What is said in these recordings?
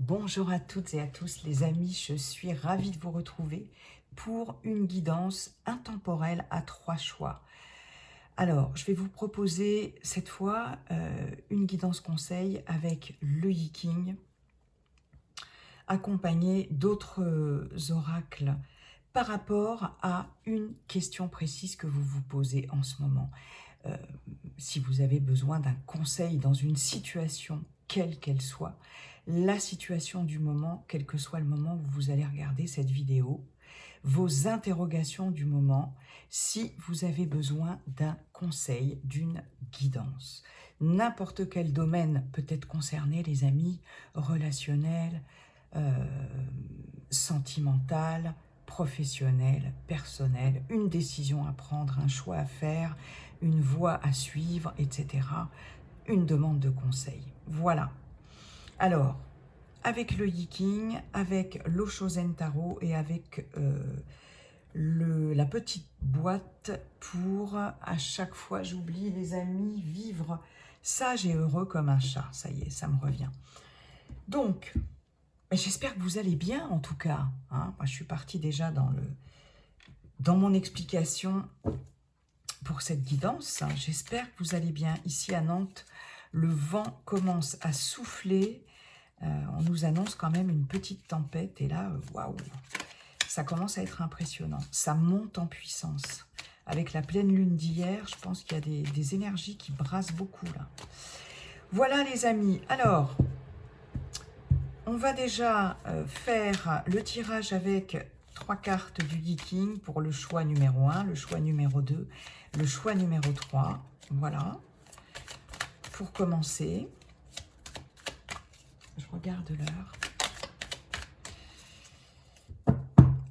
Bonjour à toutes et à tous les amis, je suis ravie de vous retrouver pour une guidance intemporelle à 3 choix. Alors, je vais vous proposer cette fois une guidance conseil avec le Yi-King, accompagné d'autres oracles par rapport à une question précise que vous vous posez en ce moment. Si vous avez besoin d'un conseil dans une situation, quelle qu'elle soit, la situation du moment, quel que soit le moment où vous allez regarder cette vidéo, vos interrogations du moment, si vous avez besoin d'un conseil, d'une guidance. N'importe quel domaine peut être concerné, les amis, relationnel, sentimental, professionnel, personnel, une décision à prendre, un choix à faire, une voie à suivre, etc. Une demande de conseil. Voilà. Alors, avec le Yi-King, avec l'Osho Zen Tarot et avec la petite boîte pour, à chaque fois, j'oublie les amis, vivre sage et heureux comme un chat. Ça y est, ça me revient. Donc, j'espère que vous allez bien en tout cas. Hein. Moi, je suis partie déjà dans mon explication pour cette guidance. J'espère que vous allez bien. Ici à Nantes, le vent commence à souffler. On nous annonce quand même une petite tempête. Et là, waouh, ça commence à être impressionnant. Ça monte en puissance. Avec la pleine lune d'hier, je pense qu'il y a des énergies qui brassent beaucoup là. Voilà les amis. Alors, on va déjà faire le tirage avec 3 cartes du Yi-King pour le choix numéro 1, le choix numéro 2, le choix numéro 3. Voilà. Pour commencer, je regarde l'heure.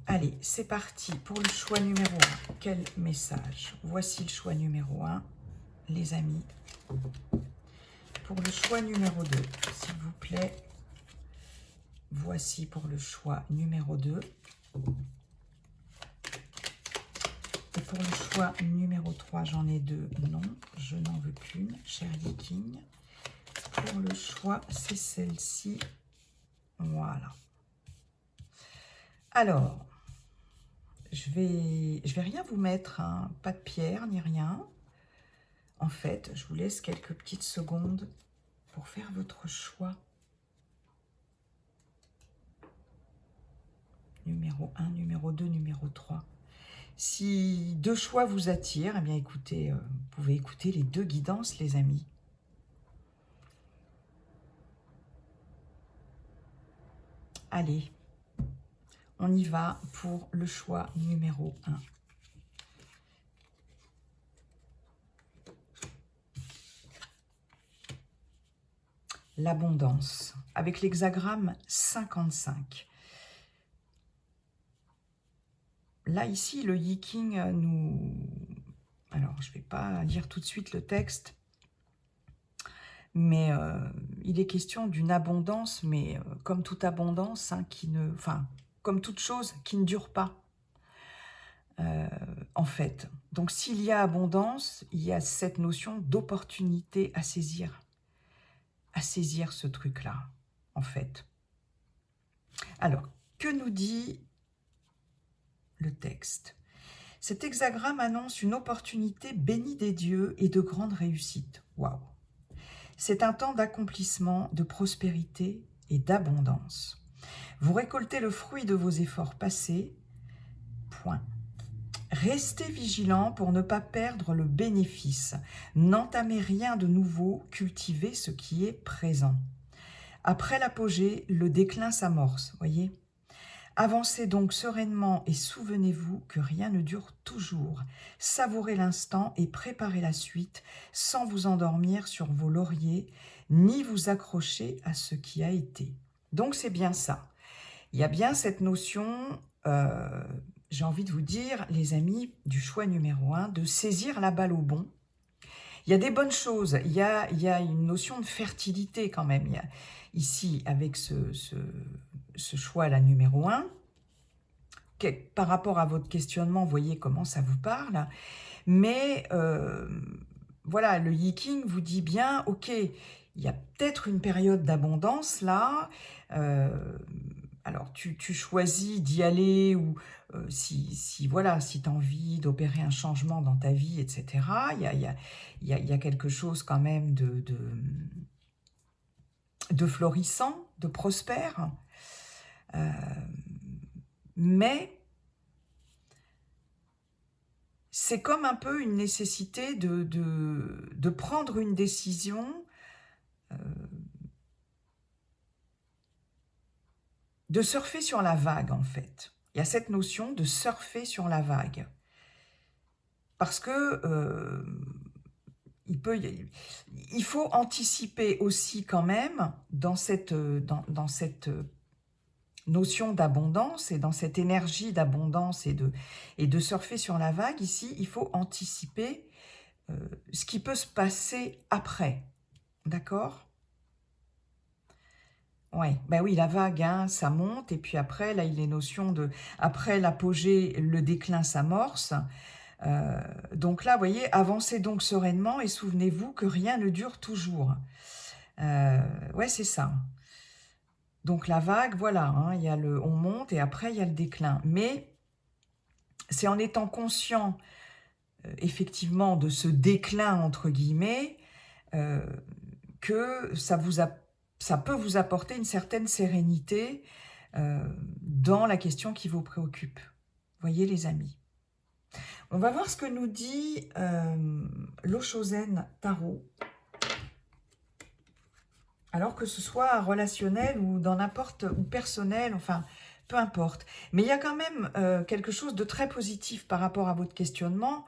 Allez, c'est parti pour le choix numéro 1. Quel message? Voici le choix numéro 1, les amis. Pour le choix numéro 2, s'il vous plaît. Voici pour le choix numéro 2. Et pour le choix numéro 3, j'en ai 2. Non, je n'en veux qu'une, cher Yi-King. Pour le choix, c'est celle-ci. Voilà. Alors, je vais rien vous mettre, hein, pas de pierre ni rien. En fait, je vous laisse quelques petites secondes pour faire votre choix. Numéro 1, numéro 2, numéro 3. Si 2 choix vous attirent, eh bien écoutez, vous pouvez écouter les 2 guidances, les amis. Allez, on y va pour le choix numéro 1. L'abondance, avec l'hexagramme 55. Là, ici, le Yi-King nous... Alors, je ne vais pas lire tout de suite le texte, mais il est question d'une abondance, mais comme toute abondance, hein, comme toute chose qui ne dure pas, en fait. Donc, s'il y a abondance, il y a cette notion d'opportunité à saisir ce truc-là, en fait. Alors, que nous dit le texte? Cet hexagramme annonce une opportunité bénie des dieux et de grande réussite. Waouh! C'est un temps d'accomplissement, de prospérité et d'abondance. Vous récoltez le fruit de vos efforts passés. Point. Restez vigilants pour ne pas perdre le bénéfice. N'entamez rien de nouveau, cultivez ce qui est présent. Après l'apogée, le déclin s'amorce, voyez ? Avancez donc sereinement et souvenez-vous que rien ne dure toujours. Savourez l'instant et préparez la suite sans vous endormir sur vos lauriers, ni vous accrocher à ce qui a été. Donc c'est bien ça. Il y a bien cette notion, j'ai envie de vous dire, les amis, du choix numéro 1, de saisir la balle au bon. Il y a des bonnes choses, il y a une notion de fertilité quand même. Ici, avec ce choix-là numéro 1, par rapport à votre questionnement, voyez comment ça vous parle. Mais voilà, le Yi-King vous dit bien, ok, il y a peut-être une période d'abondance là. Alors, tu choisis d'y aller ou voilà, si tu as envie d'opérer un changement dans ta vie, etc. Il y a quelque chose quand même de florissant, de prospère. Mais c'est comme un peu une nécessité de prendre une décision, de surfer sur la vague, en fait. Il y a cette notion de surfer sur la vague. Parce que il faut anticiper aussi quand même dans cette notion d'abondance et dans cette énergie d'abondance et de surfer sur la vague. Ici, il faut anticiper ce qui peut se passer après. D'accord ? Ouais, ben oui, la vague, hein, ça monte, et puis après, là, il est notion de... Après l'apogée, le déclin s'amorce. Donc là, vous voyez, avancez donc sereinement et souvenez-vous que rien ne dure toujours. Ouais, c'est ça. Donc la vague, voilà, hein, il y a on monte et après, il y a le déclin. Mais c'est en étant conscient, effectivement, de ce déclin, entre guillemets, que ça peut vous apporter une certaine sérénité dans la question qui vous préoccupe. Voyez les amis. On va voir ce que nous dit l'Oshozen Tarot. Alors que ce soit relationnel ou dans n'importe, ou personnel, enfin, peu importe. Mais il y a quand même quelque chose de très positif par rapport à votre questionnement,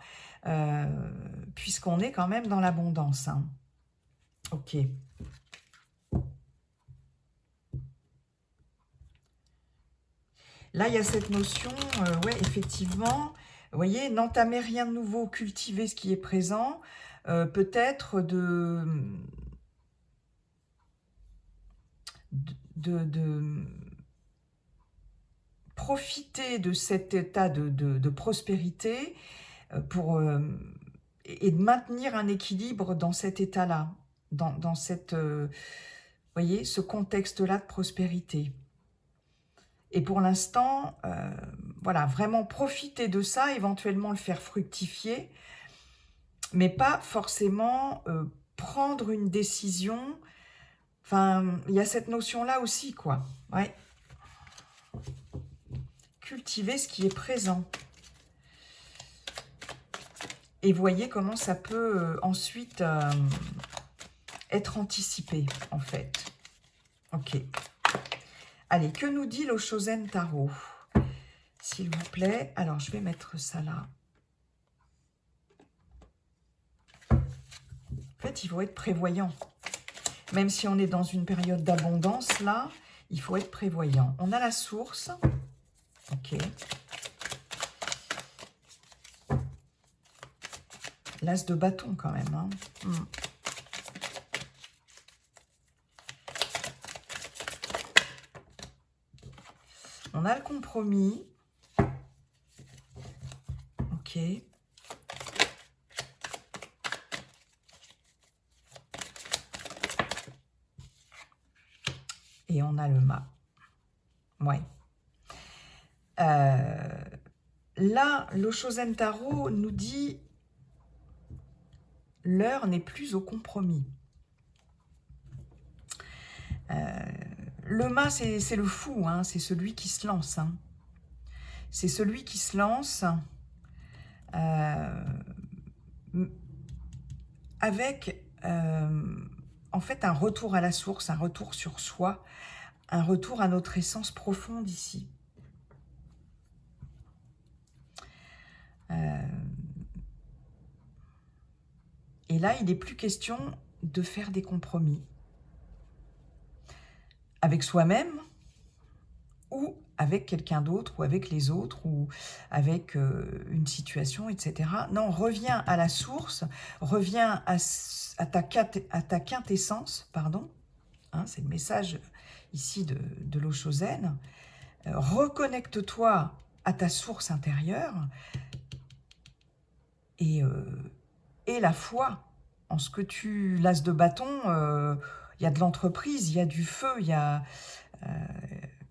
puisqu'on est quand même dans l'abondance. Hein. Ok. Là, il y a cette notion, ouais, effectivement, vous voyez, n'entamez rien de nouveau, cultivez ce qui est présent, peut-être de profiter de cet état de prospérité pour, et de maintenir un équilibre dans cet état-là, dans cette, voyez, ce contexte-là de prospérité. Et pour l'instant, voilà, vraiment profiter de ça, éventuellement le faire fructifier, mais pas forcément prendre une décision. Enfin, il y a cette notion-là aussi, quoi. Ouais. Cultiver ce qui est présent. Et voyez comment ça peut ensuite être anticipé, en fait. Ok. Allez, que nous dit l'Oshozen Tarot? S'il vous plaît. Alors, je vais mettre ça là. En fait, il faut être prévoyant. Même si on est dans une période d'abondance, là, il faut être prévoyant. On a la source. Ok. L'as de bâton, quand même. Hein. On a le compromis. Ok. Et on a le mât. Ouais. Là, l'Oshozen Tarot nous dit l'heure n'est plus au compromis. Le mât, c'est le fou, hein, c'est celui qui se lance. Hein. C'est celui qui se lance avec, en fait, un retour à la source, un retour sur soi, un retour à notre essence profonde ici. Et là, il n'est plus question de faire des compromis avec soi-même ou avec quelqu'un d'autre ou avec les autres ou avec une situation, etc. Non, reviens à la source, reviens à ta quintessence, pardon. Hein, c'est le message ici de l'Oshozen. Reconnecte-toi à ta source intérieure et la foi en ce que tu, l'as de bâton, il y a de l'entreprise, il y a du feu, il y a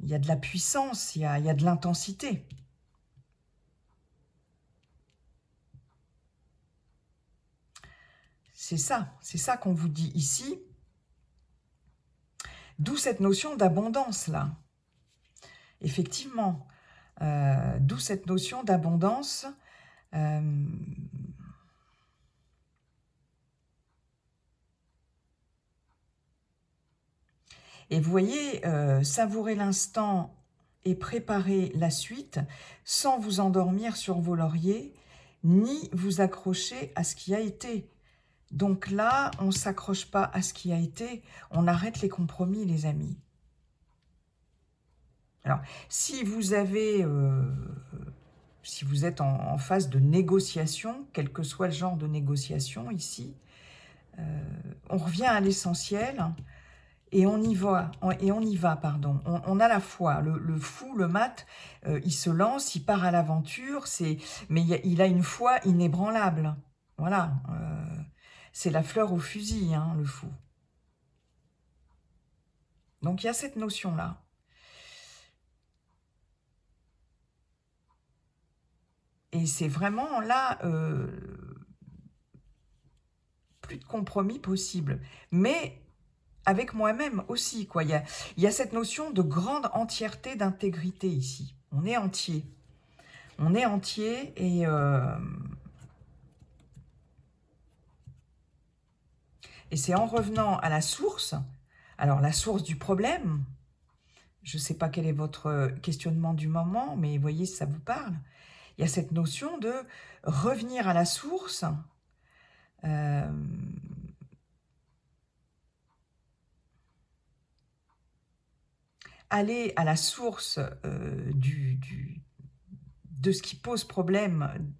de la puissance, il y a de l'intensité. C'est ça qu'on vous dit ici. D'où cette notion d'abondance, là. Effectivement, d'où cette notion d'abondance. Et vous voyez, savourer l'instant et préparer la suite sans vous endormir sur vos lauriers, ni vous accrocher à ce qui a été. Donc là, on ne s'accroche pas à ce qui a été, on arrête les compromis, les amis. Alors, si vous avez, si vous êtes en phase de négociation, quel que soit le genre de négociation ici, on revient à l'essentiel et on y va, pardon. On a la foi, le fou, le mat, il se lance, il part à l'aventure, mais il a une foi inébranlable. Voilà, c'est la fleur au fusil, hein, le fou. Donc il y a cette notion-là. Et c'est vraiment là, plus de compromis possible. Mais avec moi-même aussi, quoi. Il y a cette notion de grande entièreté, d'intégrité ici. On est entier. On est entier et c'est en revenant à la source. Alors, la source du problème, je ne sais pas quel est votre questionnement du moment, mais vous voyez si ça vous parle. Il y a cette notion de revenir à la source, aller à la source de ce qui pose problème,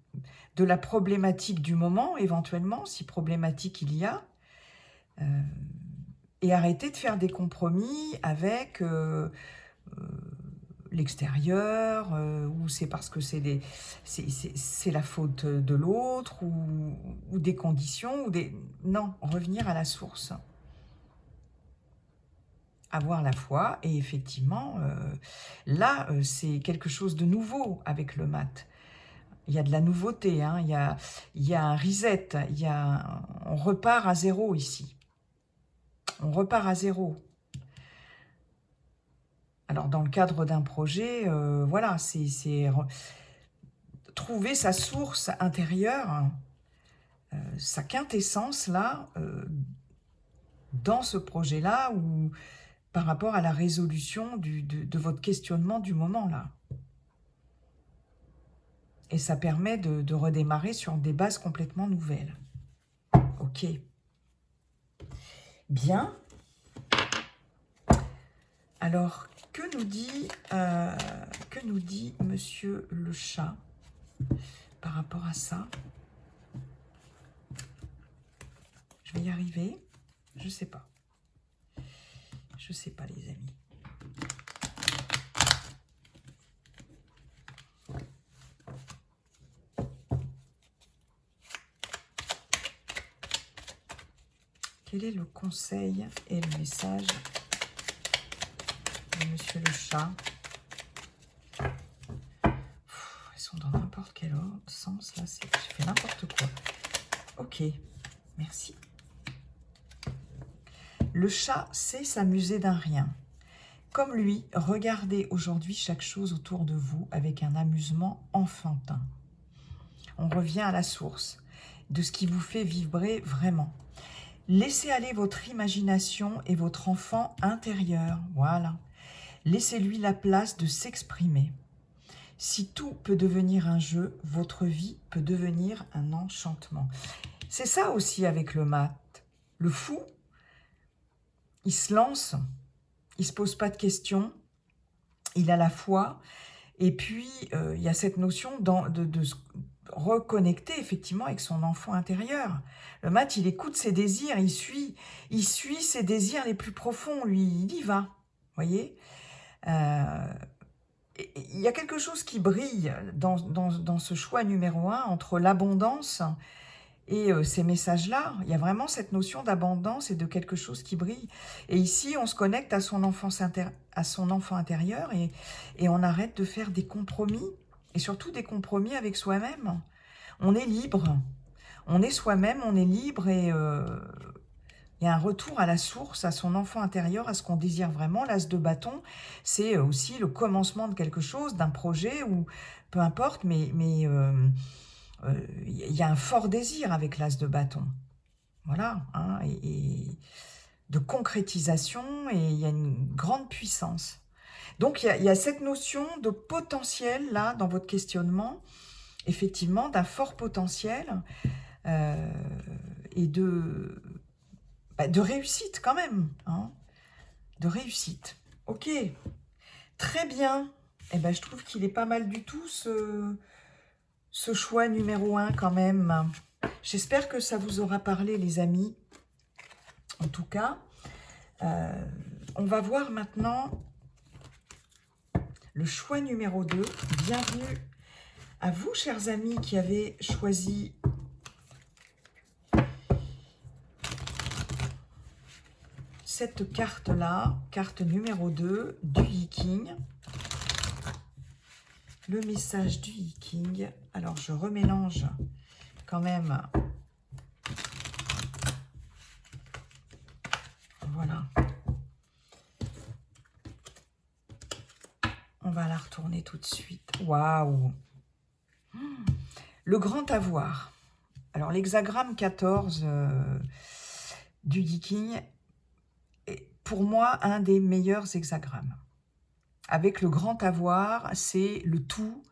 de la problématique du moment, éventuellement, si problématique il y a, et arrêter de faire des compromis avec l'extérieur, ou c'est parce que c'est la faute de l'autre, ou des conditions, non, revenir à la source. Avoir la foi, et effectivement, là, c'est quelque chose de nouveau avec le mat. Il y a de la nouveauté, hein, il y a un reset, on repart à zéro ici. On repart à zéro. Alors, dans le cadre d'un projet, voilà, c'est trouver sa source intérieure, sa quintessence, là, dans ce projet-là, ou par rapport à la résolution de votre questionnement du moment, là. Et ça permet de redémarrer sur des bases complètement nouvelles. Ok. Bien. Alors, que nous dit monsieur le chat par rapport à ça? Je vais y arriver? Je sais pas. Je sais pas, les amis. Quel est le conseil et le message de monsieur le chat? Ils sont dans n'importe quel sens, là. J'ai fait n'importe quoi. Ok, merci. Le chat sait s'amuser d'un rien. Comme lui, regardez aujourd'hui chaque chose autour de vous avec un amusement enfantin. On revient à la source de ce qui vous fait vibrer vraiment. Laissez aller votre imagination et votre enfant intérieur. Voilà. Laissez-lui la place de s'exprimer. Si tout peut devenir un jeu, votre vie peut devenir un enchantement. C'est ça aussi avec le mat. Le fou, il se lance, il ne se pose pas de questions, il a la foi, et puis il y a cette notion de se reconnecter effectivement avec son enfant intérieur. Le mat, il écoute ses désirs, il suit ses désirs les plus profonds, lui, il y va, voyez. Il y a quelque chose qui brille dans ce choix numéro 1 entre l'abondance Et ces messages-là, il y a vraiment cette notion d'abondance et de quelque chose qui brille. Et ici, on se connecte à son enfant intérieur et on arrête de faire des compromis, et surtout des compromis avec soi-même. On est libre, on est soi-même, on est libre et il y a un retour à la source, à son enfant intérieur, à ce qu'on désire vraiment. L'as de bâton, c'est aussi le commencement de quelque chose, d'un projet ou peu importe, mais il y a un fort désir avec l'as de bâton. Voilà, hein, et de concrétisation, et il y a une grande puissance. Donc, il y a cette notion de potentiel, là, dans votre questionnement, effectivement, d'un fort potentiel et de réussite quand même, hein, de réussite. Ok, très bien. Eh ben, je trouve qu'il est pas mal du tout, ce choix numéro 1 quand même. J'espère que ça vous aura parlé, les amis. En tout cas, on va voir maintenant le choix numéro 2. Bienvenue à vous, chers amis, qui avez choisi cette carte-là, carte numéro 2 du Yi-King. Le message du Yi-King. Alors, je remélange quand même. Voilà. On va la retourner tout de suite. Waouh! Le grand avoir. Alors, l'hexagramme 14 du Yi-King est pour moi un des meilleurs hexagrammes. Avec le grand avoir, c'est le tout,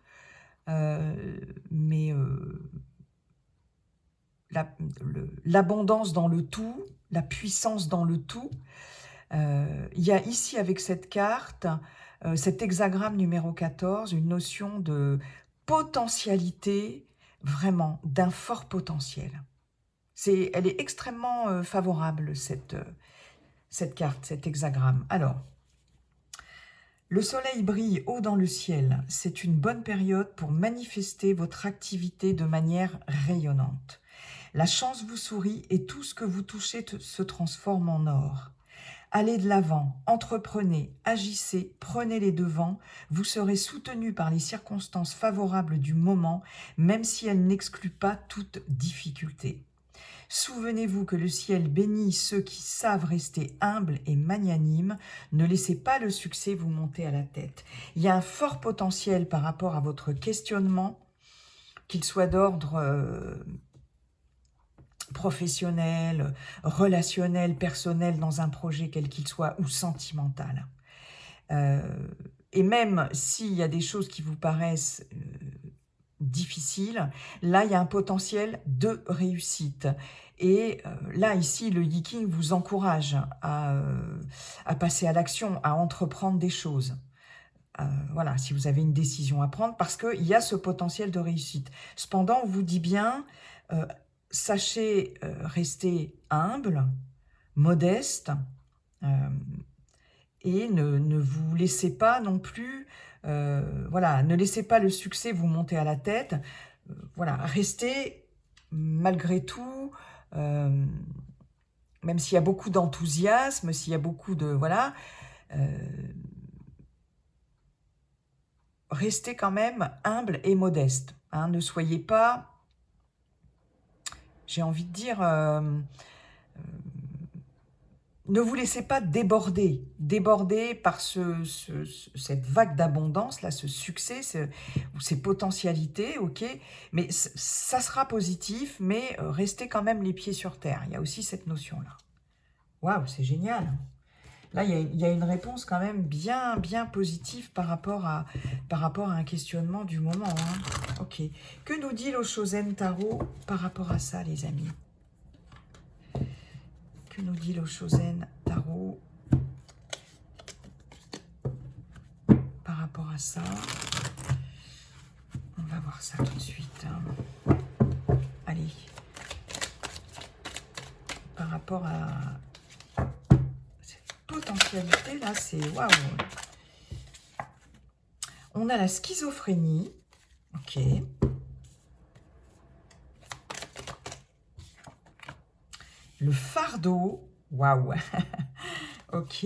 mais l'abondance dans le tout, la puissance dans le tout. Il y a ici, avec cette carte, cet hexagramme numéro 14, une notion de potentialité, vraiment, d'un fort potentiel. Elle est extrêmement favorable, cette carte, cet hexagramme. Alors, le soleil brille haut dans le ciel. C'est une bonne période pour manifester votre activité de manière rayonnante. La chance vous sourit et tout ce que vous touchez se transforme en or. Allez de l'avant, entreprenez, agissez, prenez les devants. Vous serez soutenu par les circonstances favorables du moment, même si elles n'excluent pas toute difficulté. Souvenez-vous que le ciel bénit ceux qui savent rester humbles et magnanimes. Ne laissez pas le succès vous monter à la tête. Il y a un fort potentiel par rapport à votre questionnement, qu'il soit d'ordre professionnel, relationnel, personnel, dans un projet quel qu'il soit, ou sentimental. Et même s'il y a des choses qui vous paraissent difficiles, là, il y a un potentiel de réussite. Et là, ici, le Yi-King vous encourage à passer à l'action, à entreprendre des choses. Voilà, si vous avez une décision à prendre, parce qu'il y a ce potentiel de réussite. Cependant, on vous dit bien, sachez rester humble, modeste, et ne vous laissez pas non plus, voilà, ne laissez pas le succès vous monter à la tête. Voilà, restez malgré tout, même s'il y a beaucoup d'enthousiasme, s'il y a beaucoup de, voilà, restez quand même humble et modeste. Hein, ne soyez pas, j'ai envie de dire, ne vous laissez pas déborder par cette vague d'abondance, là, ce succès, ces potentialités, ok, mais ça sera positif, mais restez quand même les pieds sur terre. Il y a aussi cette notion-là. Waouh, c'est génial. Là, il y a une réponse quand même bien positive par rapport à un questionnement du moment. Hein. Ok. Que nous dit l'Oshozen Tarot par rapport à ça, les amis? Que nous dit l'Oshozen Tarot par rapport à ça? On va voir ça tout de suite. Hein. Allez. Par rapport à cette potentialité, là, c'est waouh. On a la schizophrénie. Ok. Le fardeau. Waouh. Ok.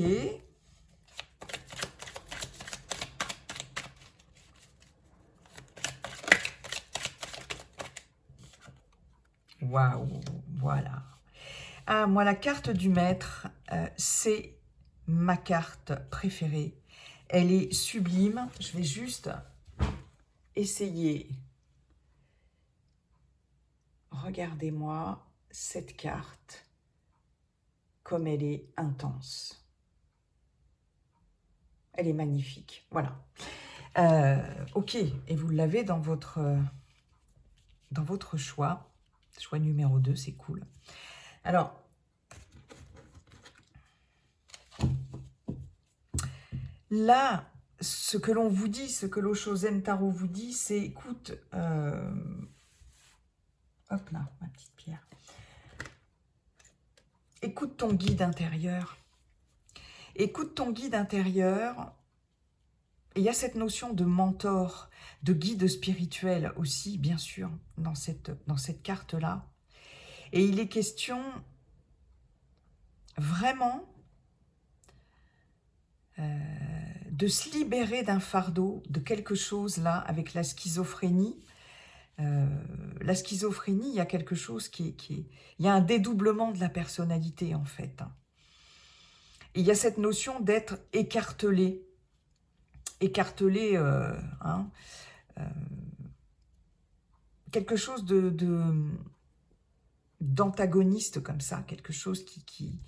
Waouh. Voilà. Ah, moi, la carte du maître, c'est ma carte préférée. Elle est sublime. Je vais juste essayer. Regardez-moi cette carte, comme elle est intense. Elle est magnifique. Voilà. Ok, et vous l'avez dans votre choix. Choix numéro 2, c'est cool. Alors, là, ce que l'on vous dit, ce que l'Oshozen Tarot vous dit, c'est, écoute, hop là, ma petite pierre. Écoute ton guide intérieur. Écoute ton guide intérieur. Et il y a cette notion de mentor, de guide spirituel aussi, bien sûr, dans cette carte-là. Et il est question vraiment de se libérer d'un fardeau, de quelque chose là, avec la schizophrénie. La schizophrénie, il y a quelque chose il y a un dédoublement de la personnalité, en fait. Et il y a cette notion d'être écartelé. Écartelé, quelque chose d'antagoniste comme ça, quelque chose qui...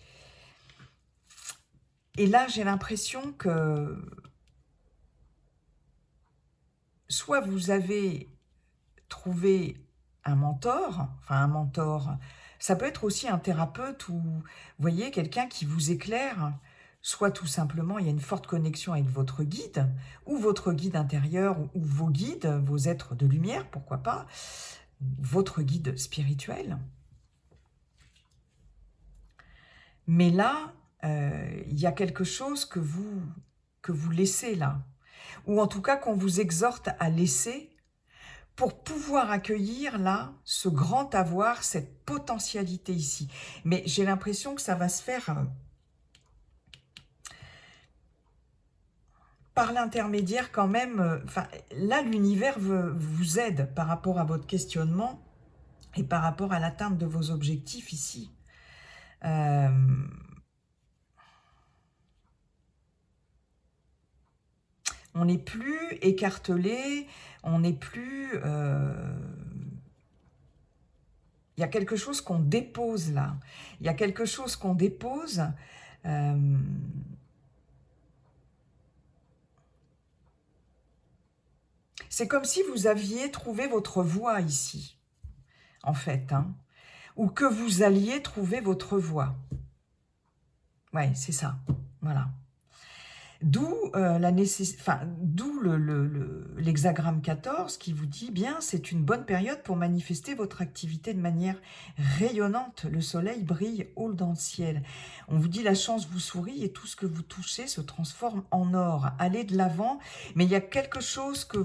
Et là, j'ai l'impression que soit vous avez trouvé un mentor, ça peut être aussi un thérapeute ou, vous voyez, quelqu'un qui vous éclaire, soit tout simplement, il y a une forte connexion avec votre guide, ou votre guide intérieur, ou vos guides, vos êtres de lumière, pourquoi pas, votre guide spirituel. Mais là, il y a quelque chose que vous laissez là, ou en tout cas qu'on vous exhorte à laisser pour pouvoir accueillir là ce grand avoir, cette potentialité ici. Mais j'ai l'impression que ça va se faire par l'intermédiaire quand même. Là, l'univers vous aide par rapport à votre questionnement et par rapport à l'atteinte de vos objectifs ici. On n'est plus écartelé, on n'est plus... Il y a quelque chose qu'on dépose là. Il y a quelque chose qu'on dépose. C'est comme si vous aviez trouvé votre voie ici, en fait. Ou que vous alliez trouver votre voie. Ouais, c'est ça. Voilà. D'où l'hexagramme 14 qui vous dit bien, c'est une bonne période pour manifester votre activité de manière rayonnante. Le soleil brille haut dans le ciel. On vous dit la chance vous sourit et tout ce que vous touchez se transforme en or. Allez de l'avant, mais il y a quelque chose que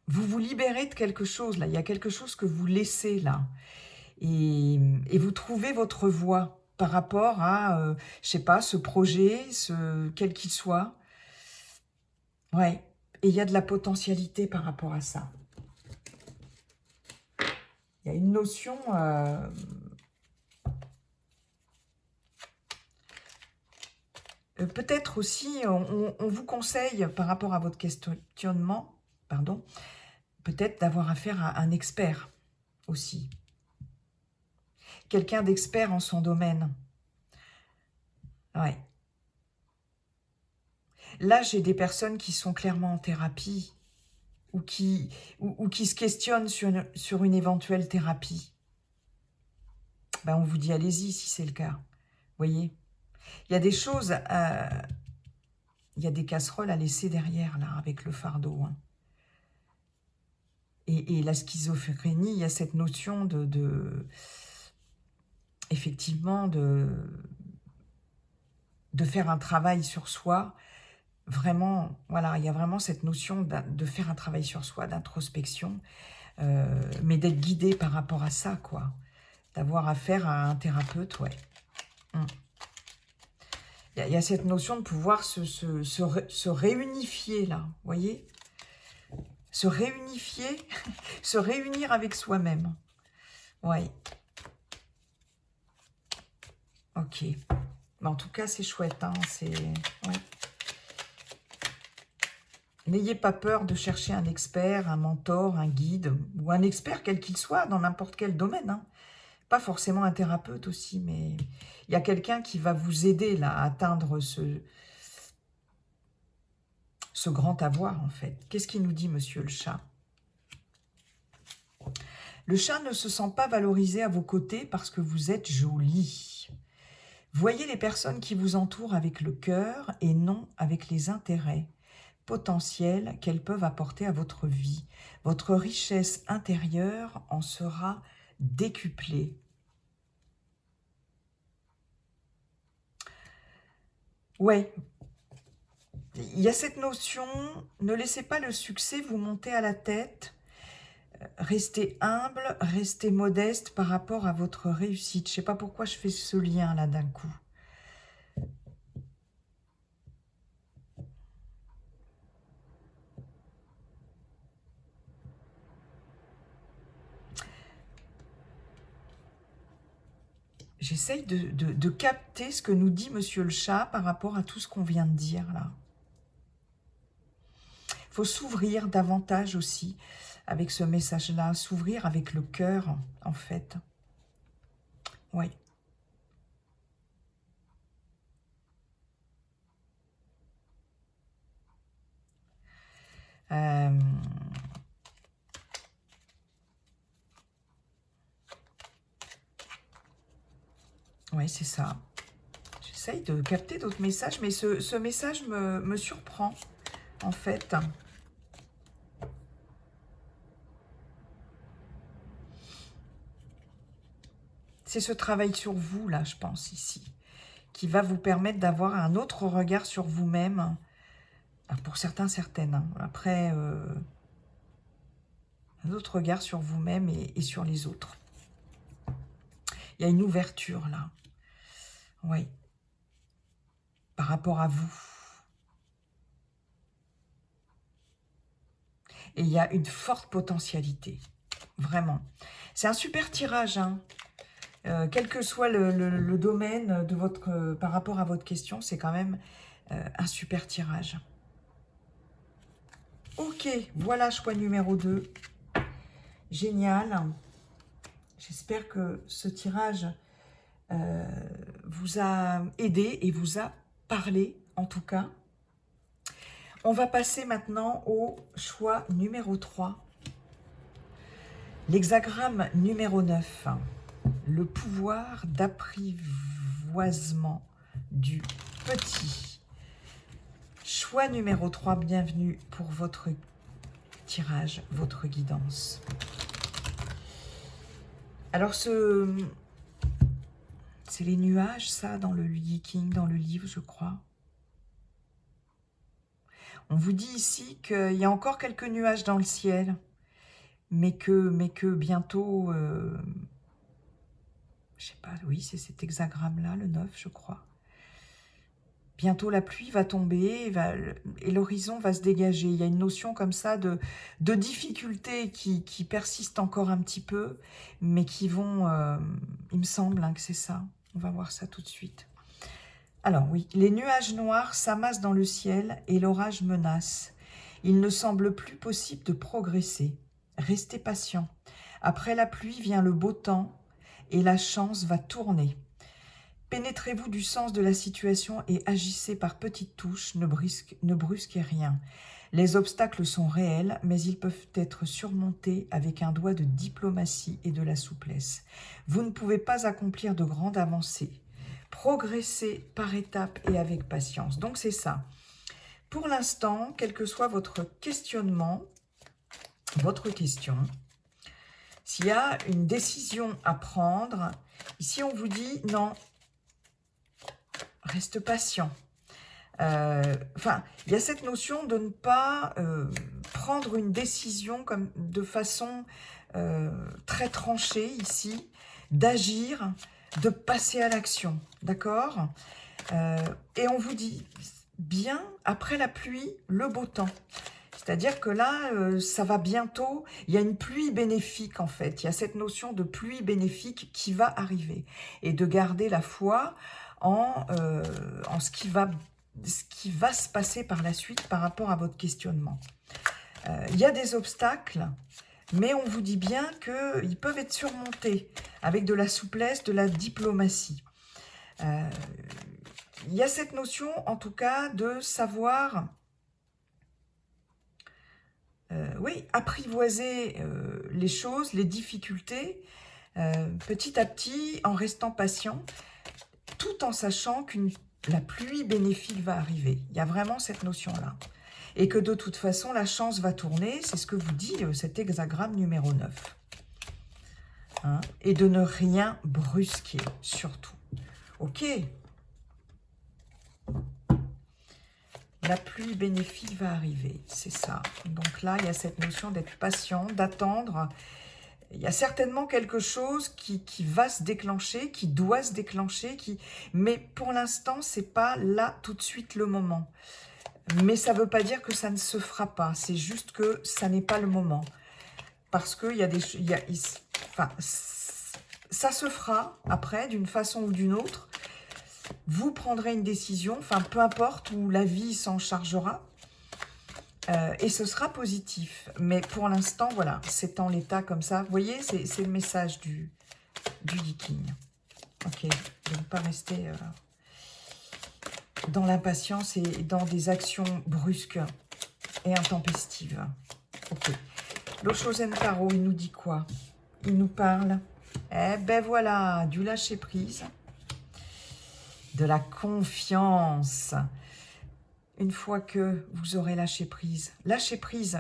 vous libérez de quelque chose là. Il y a quelque chose que vous laissez là. Et vous trouvez votre voie par rapport à, je sais pas, ce projet, quel qu'il soit. Ouais, et il y a de la potentialité par rapport à ça. Il y a une notion... peut-être aussi, on vous conseille, par rapport à votre questionnement, pardon, peut-être d'avoir affaire à un expert aussi. Quelqu'un d'expert en son domaine. Ouais. Là, j'ai des personnes qui sont clairement en thérapie ou qui se questionnent sur une éventuelle thérapie. Ben, on vous dit allez-y si c'est le cas. Vous voyez, il y a des choses, il y a des casseroles à laisser derrière, là, avec le fardeau. Et la schizophrénie, il y a cette notion effectivement, de faire un travail sur soi. Vraiment, voilà, il y a vraiment cette notion de faire un travail sur soi, d'introspection. mais d'être guidé par rapport à ça, quoi. D'avoir affaire à un thérapeute, ouais. Il y a cette notion de pouvoir se réunifier, là, vous voyez? Se réunifier, se réunir avec soi-même. Ouais. Ok. Mais en tout cas, c'est chouette, hein, c'est... Ouais. N'ayez pas peur de chercher un expert, un mentor, un guide, ou un expert quel qu'il soit, dans n'importe quel domaine, hein. Pas forcément un thérapeute aussi, mais il y a quelqu'un qui va vous aider là, à atteindre ce grand avoir, en fait. Qu'est-ce qu'il nous dit, monsieur le chat? Le chat ne se sent pas valorisé à vos côtés parce que vous êtes jolie. Voyez les personnes qui vous entourent avec le cœur et non avec les intérêts potentiels qu'elles peuvent apporter à votre vie. Votre richesse intérieure en sera décuplée. Ouais, il y a cette notion, ne laissez pas le succès vous monter à la tête, restez humble, restez modeste par rapport à votre réussite. Je ne sais pas pourquoi je fais ce lien là d'un coup. J'essaye de capter ce que nous dit monsieur le chat par rapport à tout ce qu'on vient de dire là. Il faut s'ouvrir davantage aussi avec ce message-là, s'ouvrir avec le cœur en fait. Oui. Oui, c'est ça. J'essaye de capter d'autres messages, mais ce message me surprend, en fait. C'est ce travail sur vous, là, je pense, ici, qui va vous permettre d'avoir un autre regard sur vous-même. Pour certains, certaines. Hein. Après, un autre regard sur vous-même et sur les autres. Il y a une ouverture, là. Oui. Par rapport à vous. Et il y a une forte potentialité. Vraiment. C'est un super tirage, hein. Quel que soit le domaine de votre, par rapport à votre question, c'est quand même un super tirage. Ok, voilà choix numéro 2. Génial. J'espère que ce tirage vous a aidé et vous a parlé, en tout cas. On va passer maintenant au choix numéro 3. L'hexagramme numéro 9. Le pouvoir d'apprivoisement du petit. Choix numéro 3, bienvenue pour votre tirage, votre guidance. Alors, c'est les nuages, ça, dans le Yi-King, dans le livre, je crois. On vous dit ici qu'il y a encore quelques nuages dans le ciel, mais que bientôt... je sais pas, oui, c'est cet hexagramme-là, le 9, je crois. Bientôt, la pluie va tomber et l'horizon va se dégager. Il y a une notion comme ça de difficultés qui persistent encore un petit peu, mais qui vont... il me semble que c'est ça. On va voir ça tout de suite. Alors oui, les nuages noirs s'amassent dans le ciel et l'orage menace. Il ne semble plus possible de progresser. Restez patient. Après la pluie vient le beau temps et la chance va tourner. Pénétrez-vous du sens de la situation et agissez par petites touches, ne brusquez rien. Les obstacles sont réels, mais ils peuvent être surmontés avec un doigt de diplomatie et de la souplesse. Vous ne pouvez pas accomplir de grandes avancées. Progressez par étapes et avec patience. Donc c'est ça. Pour l'instant, quel que soit votre questionnement, votre question, s'il y a une décision à prendre, ici on vous dit non, reste patient. Enfin, il y a cette notion de ne pas prendre une décision comme de façon très tranchée ici, d'agir, de passer à l'action, d'accord? Et on vous dit bien, après la pluie, le beau temps. C'est-à-dire que là, ça va bientôt, il y a une pluie bénéfique en fait, il y a cette notion de pluie bénéfique qui va arriver. Et de garder la foi en ce qui va se passer par la suite par rapport à votre questionnement. Il y a des obstacles, mais on vous dit bien qu'ils peuvent être surmontés avec de la souplesse, de la diplomatie. Il y a cette notion, en tout cas, de savoir, oui, apprivoiser les choses, les difficultés, petit à petit, en restant patient, tout en sachant que la pluie bénéfique va arriver. Il y a vraiment cette notion-là. Et que de toute façon, la chance va tourner, c'est ce que vous dit cet hexagramme numéro 9. Hein, et de ne rien brusquer, surtout. Ok. La pluie bénéfique va arriver, c'est ça. Donc là, il y a cette notion d'être patient, d'attendre. Il y a certainement quelque chose qui va se déclencher, qui doit se déclencher, mais pour l'instant, ce n'est pas là tout de suite le moment. Mais ça ne veut pas dire que ça ne se fera pas, c'est juste que ça n'est pas le moment. Parce qu'il y a des... enfin, ça se fera après, d'une façon ou d'une autre. Vous prendrez une décision, enfin peu importe où la vie s'en chargera, et ce sera positif. Mais pour l'instant, voilà, c'est en l'état comme ça. Vous voyez, c'est le message du Viking. Ok, donc pas rester dans l'impatience et dans des actions brusques et intempestives. Ok, l'Oshozen Tarot, il nous dit quoi? Il nous parle, eh ben voilà, du lâcher-prise, de la confiance. Une fois que vous aurez lâché prise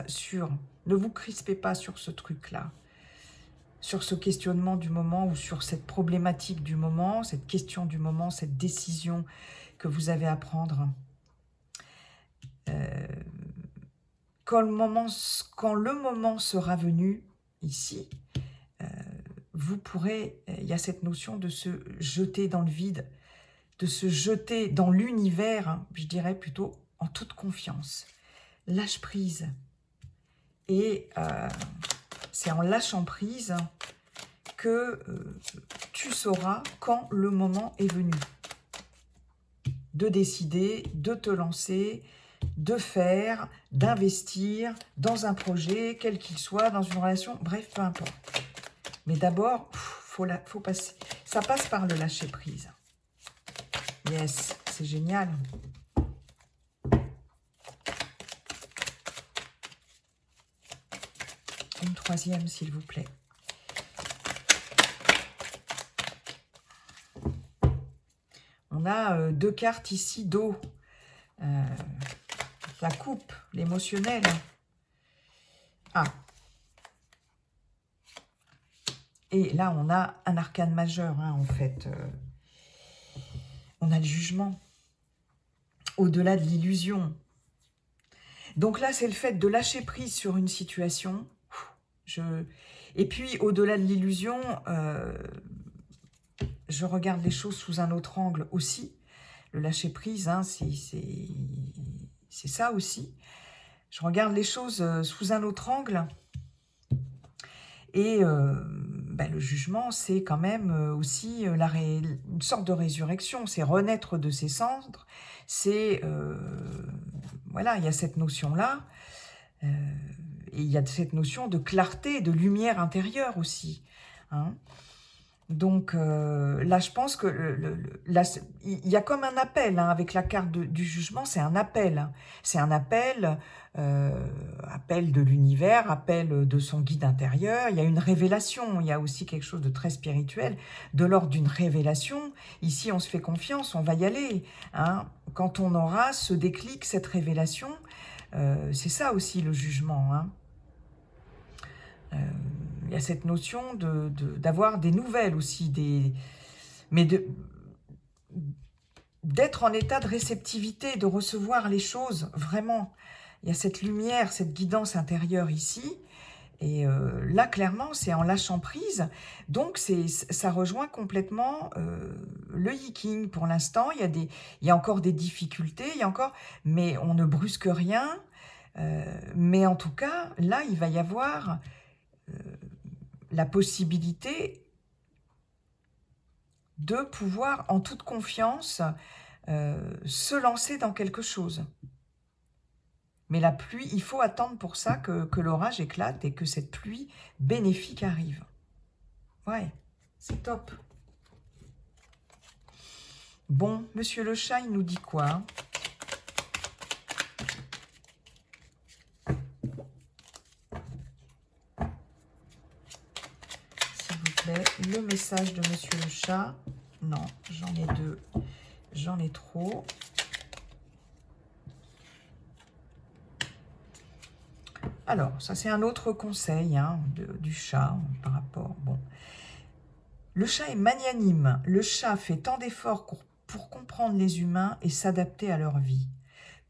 sur, ne vous crispez pas sur ce truc-là, sur ce questionnement du moment ou sur cette problématique du moment, cette question du moment, cette décision que vous avez à prendre. Quand le moment sera venu, ici, vous pourrez, il y a cette notion de se jeter dans le vide, de se jeter dans l'univers, hein, je dirais plutôt en toute confiance. Lâche prise. Et c'est en lâchant prise que tu sauras quand le moment est venu. De décider, de te lancer, de faire, d'investir dans un projet, quel qu'il soit, dans une relation, bref, peu importe. Mais d'abord, faut passer. Ça passe par le lâcher prise. Yes, c'est génial. Une troisième, s'il vous plaît. On a deux cartes ici d'eau. La coupe, l'émotionnel. Ah. Et là, on a un arcane majeur, hein, en fait. On a le jugement, au-delà de l'illusion. Donc là, c'est le fait de lâcher prise sur une situation. Et puis, au-delà de l'illusion, je regarde les choses sous un autre angle aussi. Le lâcher prise, hein, c'est ça aussi. Je regarde les choses sous un autre angle. Et le jugement, c'est quand même aussi une sorte de résurrection. C'est renaître de ses cendres. C'est, voilà, il y a cette notion-là. Et il y a cette notion de clarté, de lumière intérieure aussi. Hein. Donc là, je pense que il y a comme un appel, hein, avec la carte du jugement, c'est un appel. Hein. C'est un appel, appel de l'univers, appel de son guide intérieur. Il y a une révélation, il y a aussi quelque chose de très spirituel, de l'ordre d'une révélation. Ici, on se fait confiance, on va y aller. Hein. Quand on aura ce déclic, cette révélation, c'est ça aussi le jugement. Hein. Il y a cette notion d'avoir des nouvelles aussi, mais d'être en état de réceptivité, de recevoir les choses vraiment Il y a cette lumière, cette guidance intérieure ici. Et là, clairement, c'est en lâchant prise. Donc, ça rejoint complètement le yiking. Pour l'instant, il y a encore des difficultés, mais on ne brusque rien. Mais en tout cas, là, il va y avoir la possibilité de pouvoir, en toute confiance, se lancer dans quelque chose. Mais la pluie, il faut attendre pour ça que l'orage éclate et que cette pluie bénéfique arrive. Ouais, c'est top. Bon, monsieur le chat, il nous dit quoi? S'il vous plaît, le message de monsieur le chat. Non, j'en ai deux. J'en ai trop. Alors, ça c'est un autre conseil hein, du chat par rapport... Bon. Le chat est magnanime. Le chat fait tant d'efforts pour comprendre les humains et s'adapter à leur vie.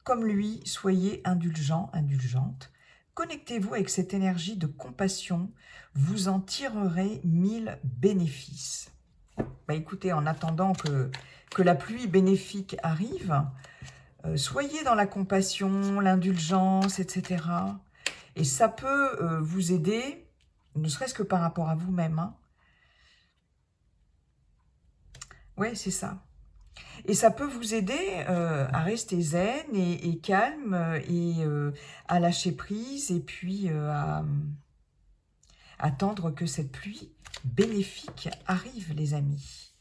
Comme lui, soyez indulgent, indulgente. Connectez-vous avec cette énergie de compassion. Vous en tirerez 1000 bénéfices. Bah, écoutez, en attendant que la pluie bénéfique arrive, soyez dans la compassion, l'indulgence, etc. Et ça peut vous aider, ne serait-ce que par rapport à vous-même. Hein. Oui, c'est ça. Et ça peut vous aider à rester zen et calme et à lâcher prise et puis à attendre que cette pluie bénéfique arrive, les amis.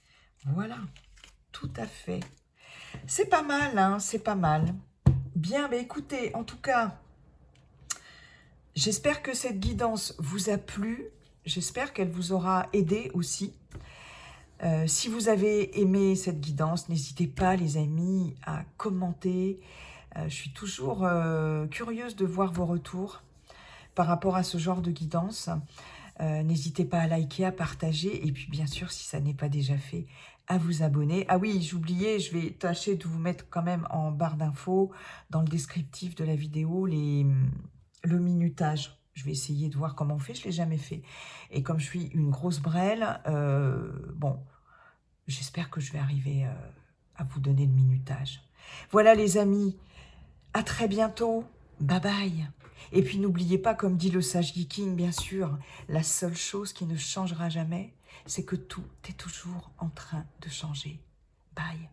Voilà, tout à fait. C'est pas mal, hein, c'est pas mal. Bien, mais écoutez, en tout cas, j'espère que cette guidance vous a plu. J'espère qu'elle vous aura aidé aussi. Si vous avez aimé cette guidance, n'hésitez pas, les amis, à commenter. Je suis toujours curieuse de voir vos retours par rapport à ce genre de guidance. N'hésitez pas à liker, à partager. Et puis, bien sûr, si ça n'est pas déjà fait, à vous abonner. Ah oui, j'oubliais, je vais tâcher de vous mettre quand même en barre d'infos, dans le descriptif de la vidéo, le minutage. Je vais essayer de voir comment on fait, je ne l'ai jamais fait. Et comme je suis une grosse brêle, bon, j'espère que je vais arriver à vous donner le minutage. Voilà les amis, à très bientôt, bye bye. Et puis n'oubliez pas, comme dit le sage Yiking, bien sûr, la seule chose qui ne changera jamais, c'est que tout est toujours en train de changer. Bye.